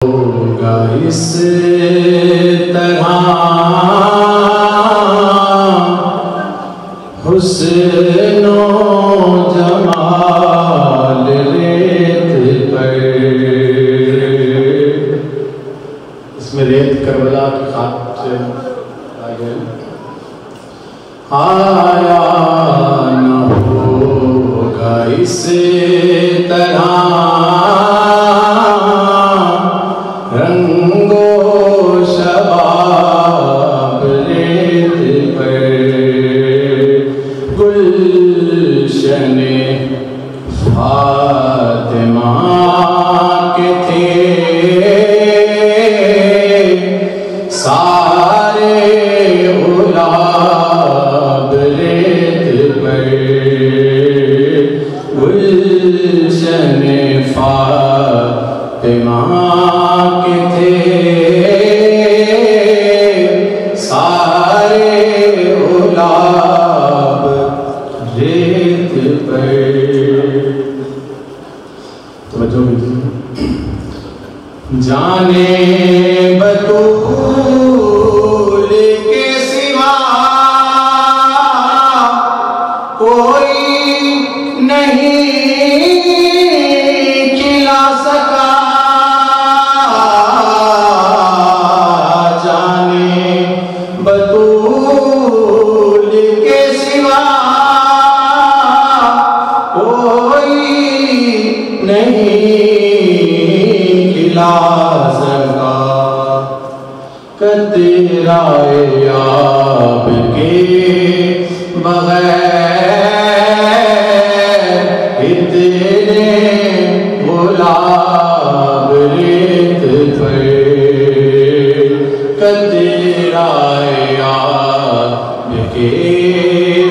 होगा इस तरह हुस्नो जमाल रेत पर। इसमें रेत करबला की खाक से आया न होगा इस तरह रंगो शबाब रेत पर। गुलशने फातिमा के थे सारे गुलाब रेत पर। गुलशने फातिमा के थे सारे गुलाब रेत पर। तो जाने बतूल के सिवा कोई नहीं खिला सका। जाने बतूल के सिवा कोई नहीं खिला सका। कतराए आपके बगैर इतने गुलाब रेत पर। कतराए आपके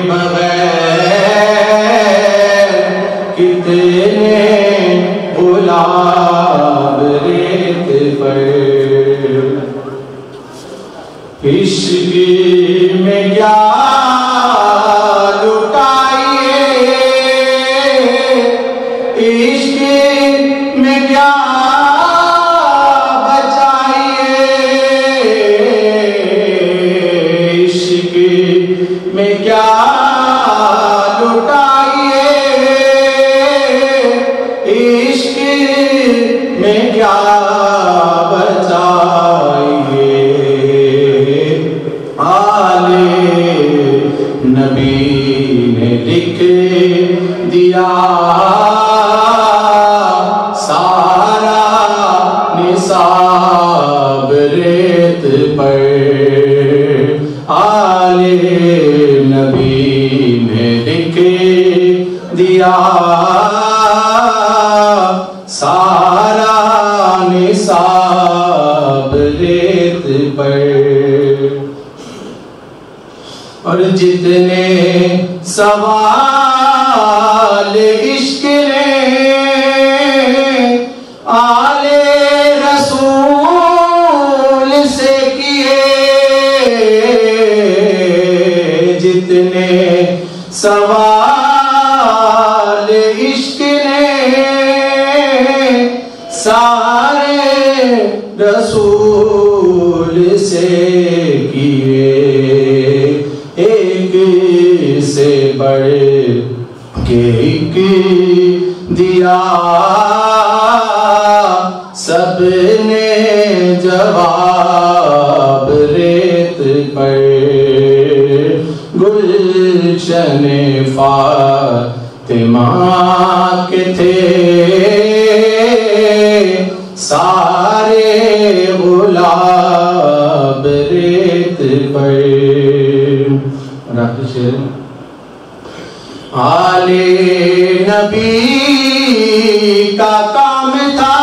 बगैर कितने गुलाब रेत पर। इश्क में क्या लुटाइए, इश्क में क्या बचाइए। इश्क में क्या लुटाइए, इश्क में क्या बचाइए। आले नबी ने लिख दिया सारा निसाब रेत पर। आले नबी ने लिख दिया सारा निसाब रेत पर। और जितने सवाल इश्क ने आले रसूल से किए, जितने सवाल इश्क ने सारे रसूल से किए। एक से बढ़ के एक दिया सबने जवाब रेत पर। गुलशने फातिमा के थे सारे गुलाब रेत पर। आले नबी का काम था,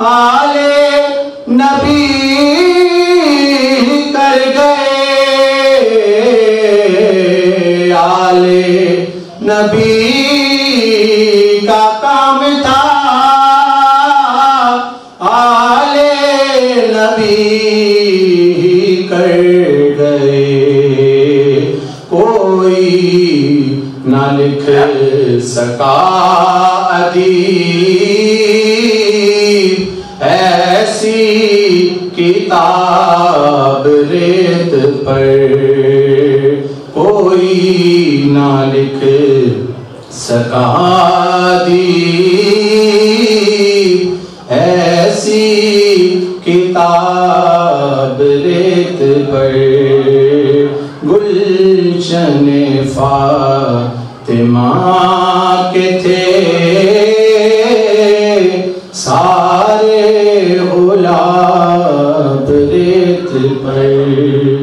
आले नबी कर गए। आले नबी का काम था, आले नबी कर गए। कोई ना लिख सका अदीब किताब रेत पर कोई ना लिख सका दी, ऐसी किताब रेत पर गुलशन फातिमा के थे सारे गुलाब रेत पर।